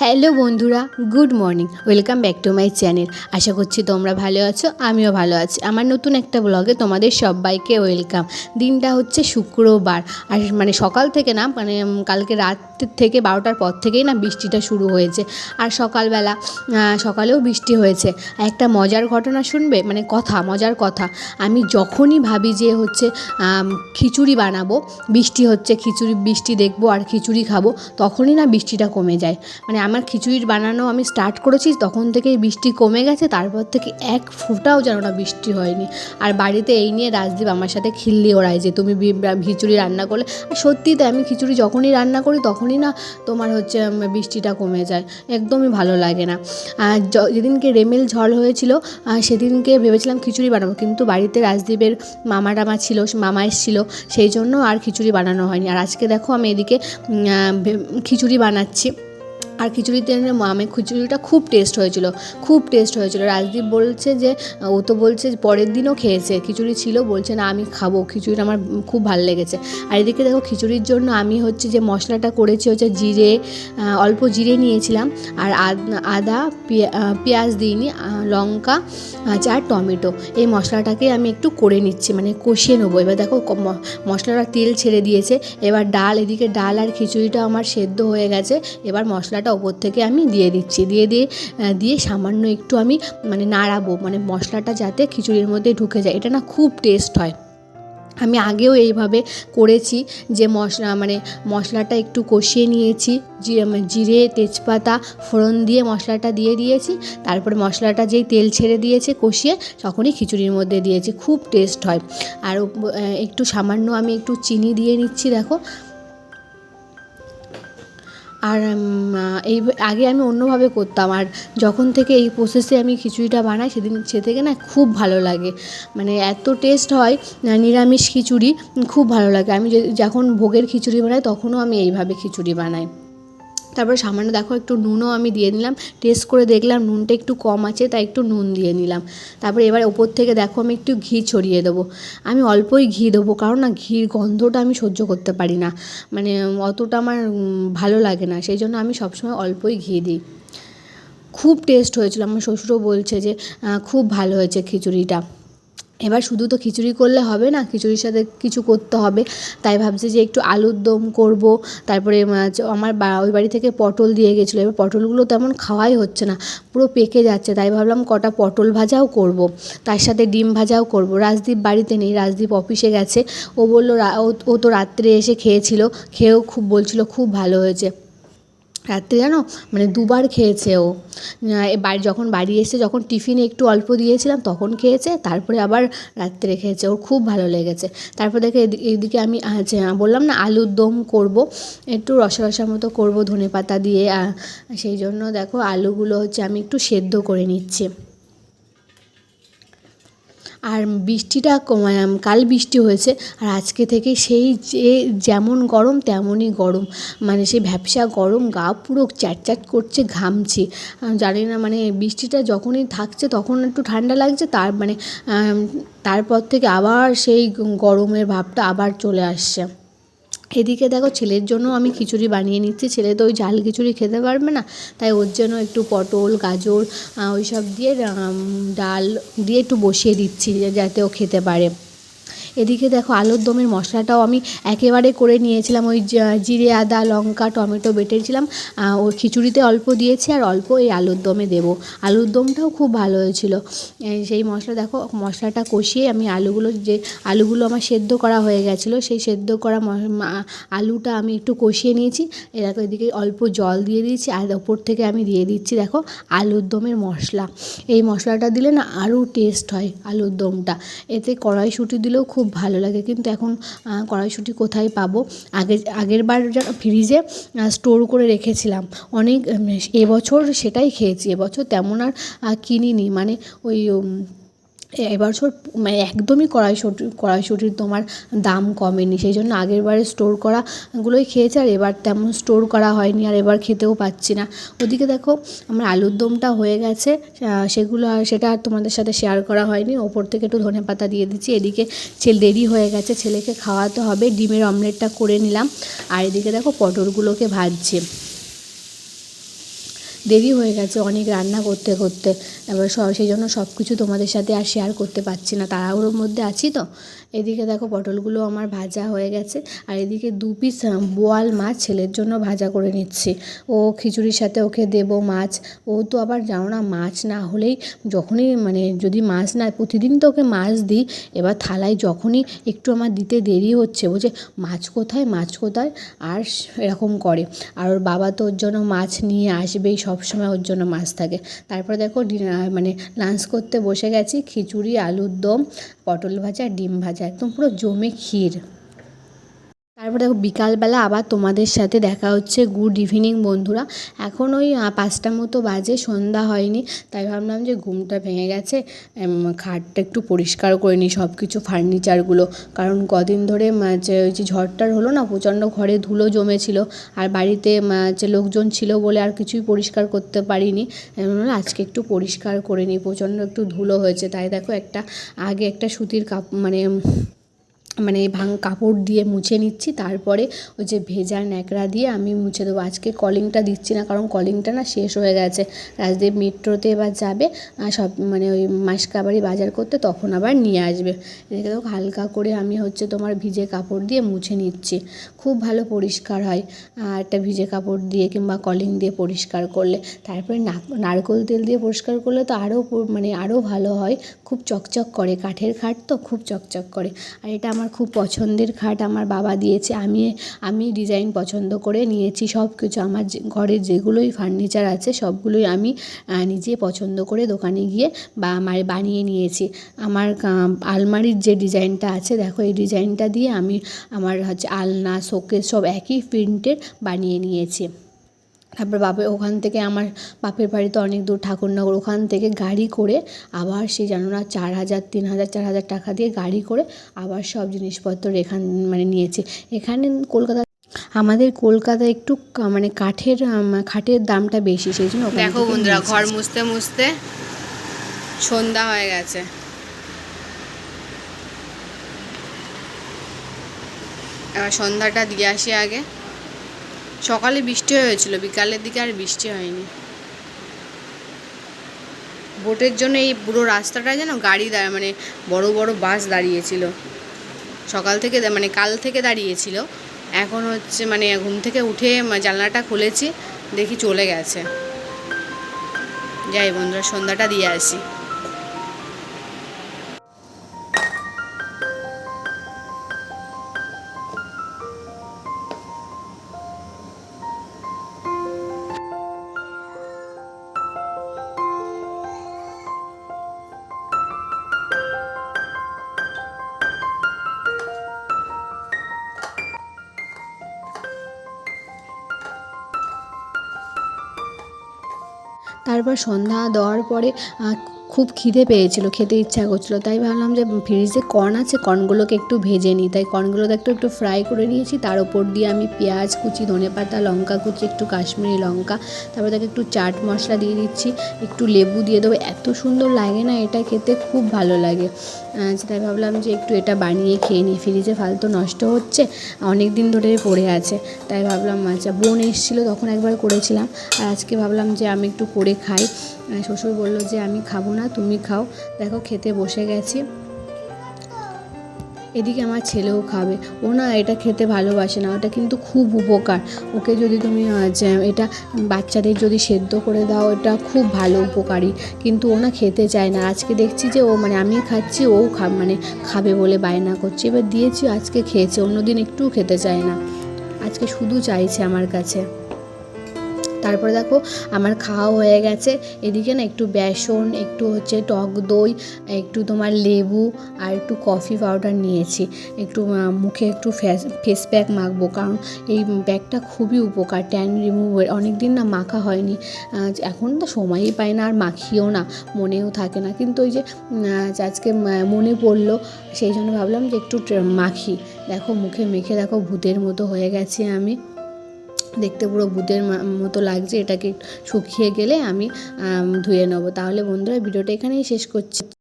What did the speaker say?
Hello বন্ধুরা, good morning. Welcome back to my channel. আশা করছি তোমরা ভালো আছো, আমিও ভালো আছি। আমার নতুন একটা ব্লগে তোমাদের সবাইকে ওয়েলকাম। দিনটা হচ্ছে শুক্রবার, আর সকাল থেকে না, কালকে রাত থেকে 12টার পর থেকেই না বৃষ্টিটা শুরু হয়েছে। আর সকালেও বৃষ্টি হয়েছে। একটা মজার ঘটনা শুনবে, মজার কথা। আমি যখনই ভাবি যে হচ্ছে খিচুড়ি বানাবো, বৃষ্টি হচ্ছে, বৃষ্টি দেখবো আর খিচুড়ি খাবো, তখনই না বৃষ্টিটা কমে যায়। আমার খিচুড়ির বানানো আমি স্টার্ট করেছি, তখন থেকেই বৃষ্টি কমে গেছে। তারপর থেকে এক ফোঁটাও যেন না বৃষ্টি হয়নি। আর বাড়িতে এই নিয়ে রাজদীপ আমার সাথে খিল্লি ওড়ায় যে তুমি খিচুড়ি রান্না করলে। আর সত্যিই তাই, আমি খিচুড়ি যখনই রান্না করি তখনই না তোমার হচ্ছে বৃষ্টিটা কমে যায়, একদমই ভালো লাগে না। আর যেদিনকে রেমেল ঝড় হয়েছিল সেদিনকে ভেবেছিলাম খিচুড়ি বানাবো, কিন্তু বাড়িতে রাজদীপের মামা ছিল, মামা এসেছিলো, সেই জন্য আর খিচুড়ি বানানো হয়নি। আর আজকে দেখো আমি এদিকে খিচুড়ি বানাচ্ছি। আর খিচুড়িতে খিচুড়িটা খুব টেস্ট হয়েছিল। রাজদীপ বলছে যে, ও তো বলছে পরের দিনও খেয়েছে, খিচুড়ি ছিল, বলছে না আমি খাবো, খিচুড়িটা আমার খুব ভালো লেগেছে। আর এদিকে দেখো খিচুড়ির জন্য আমি হচ্ছে যে মশলাটা করেছি হচ্ছে জিরে, অল্প জিরে নিয়েছিলাম, আর আদা, পেঁয়াজ দিইনি, লঙ্কা আর টমেটো। এই মশলাটাকে আমি একটু করে নিচ্ছি, কষিয়ে নেবো। এবার দেখো মশলাটা তেল ছেড়ে দিয়েছে। এবার এদিকে ডাল আর খিচুড়িটা আমার সেদ্ধ হয়ে গেছে। এবার মশলাটা ওপর থেকে আমি দিয়ে দিচ্ছি, দিয়ে সামান্য একটু আমি নাড়াবো, মশলাটা যাতে খিচুড়ির মধ্যে ঢুকে যায়। এটা না খুব টেস্ট হয়। আমি আগেও এইভাবে করেছি, যে মশলাটা একটু কষিয়ে নিয়েছি, জিরে, তেজপাতা, ফোড়ন দিয়ে মশলাটা দিয়ে দিয়েছি। তারপরে মশলাটা যেই তেল ছেড়ে দিয়েছে কষিয়ে, তখনই খিচুড়ির মধ্যে দিয়েছি। খুব টেস্ট হয়। আর একটু সামান্য আমি একটু চিনি দিয়ে নিচ্ছি, দেখো। আর আগে আমি অন্যভাবে করতাম, আর যখন থেকে এই প্রসেসে আমি খিচুড়িটা বানাই সে থেকে না খুব ভালো লাগে। এত টেস্ট হয় নিরামিষ খিচুড়ি, খুব ভালো লাগে। আমি যখন ভোগের খিচুড়ি বানাই তখনও আমি এইভাবে খিচুড়ি বানাই। তারপরে সামান্য দেখো একটু নুনও আমি দিয়ে নিলাম, টেস্ট করে দেখলাম নুনটা একটু কম আছে, তাই একটু নুন দিয়ে নিলাম। তারপরে এবার ওপর থেকে দেখো আমি একটু ঘি ছড়িয়ে দেবো। আমি অল্পই ঘি দেবো, কারণ না ঘির গন্ধটা আমি সহ্য করতে পারি না, অতটা আমার ভালো লাগে না, সেই জন্য আমি সবসময় অল্পই ঘি দিই। খুব টেস্ট হয়েছিল, আমার শ্বশুরও বলছে যে খুব ভালো হয়েছে খিচুড়িটা। এবার শুধু তো খিচুড়ি করলে হবে না, খিচুড়ির সাথে কিছু করতে হবে, তাই ভাবছি যে একটু আলুর দম করব। তারপরে আমার ওই বাড়ি থেকে পটল দিয়ে গেছিলো, এবার পটলগুলো তেমন খাওয়াই হচ্ছে না, পুরো পেকে যাচ্ছে, তাই ভাবলাম কটা পটল ভাজাও করব, তার সাথে ডিম ভাজাও করব। রাজদীপ বাড়িতে নেই, রাজদীপ অফিসে গেছে। ও বললো ও তো রাত্রে এসে খেয়েও খুব বলছিল খুব ভালো হয়েছে। রাত্রে জানো দুবার খেয়েছে ও। যখন বাড়ি এসে যখন টিফিনে একটু অল্প দিয়েছিলাম তখন খেয়েছে, তারপরে আবার রাত্রে খেয়েছে, ওর খুব ভালো লেগেছে। তারপর দেখে এদিকে আমি বললাম না আলুর দম করব, একটু রসা রসা মতো করব ধনেপাতা দিয়ে, সেই জন্য দেখো আলুগুলো হচ্ছে আমি একটু সেদ্ধ করে নিচ্ছি। আর বৃষ্টিটা কাল বৃষ্টি হয়েছে, আর আজকে থেকে সেই যেমন গরম তেমনই গরম, সেই ভ্যাপসা গরম, গা পুরো চ্যাটচ্যাট করছে, ঘামছি। জানি না বৃষ্টিটা যখনই থাকছে তখন একটু ঠান্ডা লাগছে, তারপর থেকে আবার সেই গরমের ভাবটা আবার চলে আসছে। এদিকে দেখো ছেলের জন্য আমি খিচুড়ি বানিয়ে নিচ্ছি। ছেলে তো ওই ঝাল খিচুড়ি খেতে পারবে না, তাই ওর জন্য একটু পটল, গাজর ওই সব দিয়ে ডাল দিয়ে একটু বসিয়ে দিচ্ছি যাতে ও খেতে পারে। এদিকে দেখো আলুর দমের মশলাটাও আমি একেবারে করে নিয়েছিলাম, ওই জিরে, আদা, লঙ্কা, টমেটো বেটেছিলাম, ওই খিচুড়িতে অল্প দিয়েছি আর অল্প এই আলুর দমে দেবো। আলুর দমটাও খুব ভালো হয়েছিল। সেই দেখো মশলাটা কষিয়ে আমি আলুগুলো আমার সেদ্ধ করা হয়ে গেছিলো, সেই সেদ্ধ করা আলুটা আমি একটু কষিয়ে নিয়েছি। দেখো এদিকে অল্প জল দিয়ে দিয়েছি, আর ওপর থেকে আমি দিয়ে দিচ্ছি দেখো আলুর দমের মশলা। এই মশলাটা দিলে না আরও টেস্ট হয় আলুর দমটা। এতে কড়াইশুঁটি দিলেও খুব ভালো লাগে, কিন্তু এখন কড়াইশুঁটি কোথায় পাবো। আগের বার ফ্রিজে স্টোর করে রেখেছিলাম অনেক, এবছর সেটাই খেয়েছি। এবছর তেমন আর কিনিনি, ওই এবছর একদমই কড়াইশুঁটির তোমার দাম কমেনি, সেই জন্য আগের বারে স্টোর করাগুলোই খেয়েছি, আর এবার তেমন স্টোর করা হয়নি, আর এবার খেতেও পাচ্ছি না। ওদিকে দেখো আমার আলুর দমটা হয়ে গেছে, সেটা আর তোমাদের সাথে শেয়ার করা হয়নি। ওপর থেকে একটু ধনেপাতা দিয়ে দিচ্ছি। এদিকে দেরি হয়ে গেছে, ছেলেকে খাওয়াতে হবে, ডিমের অমলেটটা করে নিলাম। আর এদিকে দেখো পটলগুলোকে ভাজছি। দেরি হয়ে গেছে অনেক রান্না করতে করতে। এবার সেই জন্য সব কিছু তোমাদের সাথে আর শেয়ার করতে পারছি না, তাড়াহুড়োর মধ্যে আছি তো। এদিকে দেখো পটলগুলো আমার ভাজা হয়ে গেছে, আর এদিকে 2 পিস বোয়াল মাছ ছেলের জন্য ভাজা করে নিচ্ছি। ও খিচুড়ির সাথে ওকে দেবো মাছ। ও তো আবার জানো না, মাছ না হলেই যখনই মানে যদি মাছ না, প্রতিদিন তো ওকে মাছ দিই, এবার থালায় যখনই একটু আমার দিতে দেরি হচ্ছে বলছে মাছ কোথায়, মাছ কোথায়, আর এরকম করে। আর ওর বাবা তো ওর জন্য মাছ নিয়ে আসবেই, সবসময় ওর জন্য মাছ থাকে। তারপরে দেখো মানে লাঞ্চ করতে বসে গেছি, খিচুড়ি, আলুর দম, পটল ভাজা, ডিম ভাজা, একদম পুরো জমে ক্ষীর। তারপর দেখো বিকালবেলা আবার তোমাদের সাথে দেখা হচ্ছে। গুড ইভিনিং বন্ধুরা। এখন ওই 5টা মতো বাজে, সন্ধ্যা হয়নি, তাই ভাবলাম যে ঘুমটা ভেঙে গেছে, খাটটা একটু পরিষ্কার করে নিই, সব কিছু ফার্নিচারগুলো। কারণ কদিন ধরে ওই যে ঝড়টার হলো না, প্রচণ্ড ঘরে ধুলো জমেছিল, আর বাড়িতে যে লোকজন ছিল বলে আর কিছুই পরিষ্কার করতে পারিনি। আজকে একটু পরিষ্কার করে নিই, প্রচণ্ড একটু ধুলো হয়েছে। তাই দেখো আগে একটা সুতির মানে কাপড় দিয়ে মুছে নিচ্ছি, তারপরে ওই যে ভেজা ন্যাকড়া দিয়ে আমি মুছে দেবো। আজকে কলিংটা দিচ্ছি না, কারণ কলিংটা না শেষ হয়ে গেছে। রাজদীপ মেট্রোতে এবার যাবে সব মানে ওই মাসকাবারি বাজার করতে, তখন আবার নিয়ে আসবে। এদিকে দেখো হালকা করে আমি তোমার ভিজে কাপড় দিয়ে মুছে নিচ্ছি, খুব ভালো পরিষ্কার হয় একটা ভিজে কাপড় দিয়ে কিংবা কলিং দিয়ে পরিষ্কার করলে। তারপরে নারকেল তেল দিয়ে পরিষ্কার করলে তো আরও ভালো হয়, খুব চকচক করে, কাঠের খাট তো খুব চকচক করে। আর এটা আমার খুব পছন্দের খাট, আমার বাবা দিয়েছে, আমি ডিজাইন পছন্দ করে নিয়েছি। সব কিছু আমার ঘরের যেগুলোই ফার্নিচার আছে সবগুলোই আমি নিজে পছন্দ করে দোকানে গিয়ে বানিয়ে নিয়েছি। আমার আলমারির যে ডিজাইনটা আছে দেখো, এই ডিজাইনটা দিয়ে আমি আমার আলনা, শোকেস সব একই প্রিন্টের বানিয়ে নিয়েছি। তারপর ওখান থেকে আমার বাপের বাড়ি তো অনেক দূর, ঠাকুরনগর, ওখান থেকে গাড়ি করে আবার সেই জানো না 4,000, 3,000, 4,000 টাকা দিয়ে গাড়ি করে আবার সব জিনিসপত্র নিয়েছি। এখানে আমাদের কলকাতায় একটু মানে খাটের দামটা বেশি, সেই জন্য দেখো বন্ধুরা ঘর মুছতে মুছতে সন্ধ্যা হয়ে গেছে। এবার সন্ধ্যাটা দিয়ে আসি আগে। সকালে বৃষ্টি হয়েছিল, বিকালের দিকে আর বৃষ্টি হয়নি। ভোটের জন্য এই পুরো রাস্তাটা যেন গাড়ি মানে বড় বড় বাস দাঁড়িয়েছিল, সকাল থেকে মানে কাল থেকে দাঁড়িয়েছিল। এখন মানে ঘুম থেকে উঠে জানলাটা খুলেছি, দেখি চলে গেছে। যাই বন্ধুরা, সন্ধ্যাটা দিয়ে আসি। তারপর সন্ধ্যা দেওয়ার পরে খুব খিদে পেয়েছিল, খেতে ইচ্ছা করছিলো, তাই ভাবলাম যে ফ্রিজে কর্ন আছে, কর্নগুলোকে একটু ভেজে নিই। তাই কর্নগুলোকে একটু ফ্রাই করে নিয়েছি। তার ওপর দিয়ে আমি পেঁয়াজ কুচি, ধনেপাতা, লঙ্কা কুচি, একটু কাশ্মীরি লঙ্কা, তারপর তাকে একটু চাট মশলা দিয়ে দিচ্ছি, একটু লেবু দিয়ে দেবো। এত সুন্দর লাগে না এটা খেতে, খুব ভালো লাগে। তাই ভাবলাম যে একটু এটা বানিয়ে খেয়ে নিই, ফ্রিজে ফালতু নষ্ট হচ্ছে, অনেক দিন ধরে পড়ে আছে। তাই ভাবলাম আচ্ছা, বোন এসেছিলো তখন একবার করেছিলাম, আর আজকে ভাবলাম যে আমি একটু করে খাই। শ্বশুর বললো যে আমি খাবো না, তুমি খাও। দেখো খেতে বসে গেছি। এদিকে আমার ছেলেও খাবে, ও না এটা খেতে ভালোবাসে না, ওটা কিন্তু খুব উপকার। ওকে যদি তুমি এটা বাচ্চাদের যদি সেদ্ধ করে দাও, এটা খুব ভালো, উপকারী, কিন্তু ও না খেতে চায় না। আজকে দেখছি যে ও মানে আমি খাচ্ছি, ও খাবে বলে বায়না করছে, এবার দিয়েছি, আজকে খেয়েছে, অন্যদিন একটুও খেতে চায় না, আজকে শুধু চাইছে আমার কাছে। তারপরে দেখো আমার খাওয়া হয়ে গেছে। এদিকে না একটু বেসন, একটু টক দই, একটু তোমার লেবু আর একটু কফি পাউডার নিয়েছি, একটু মুখে একটু ফেস প্যাক মাখবো, কারণ এই প্যাকটা খুবই উপকার, ট্যান রিমুভার। অনেক দিন না মাখা হয়নি, এখন তো সময়ই পাই না, আর মাখিও না, মনেও থাকে না, কিন্তু ওই যে আজকে মনে পড়লো, সেই জন্য ভাবলাম যে একটু মাখি। দেখো মুখে মেখে দেখো ভূতের মতো হয়ে গেছি আমি, দেখতে পুরো ভূতের মতো লাগছে। এটাকে শুকিয়ে গেলে আমি ধুয়ে নেবো। তাহলে বন্ধুরা ভিডিওটা এখানেই শেষ করছি।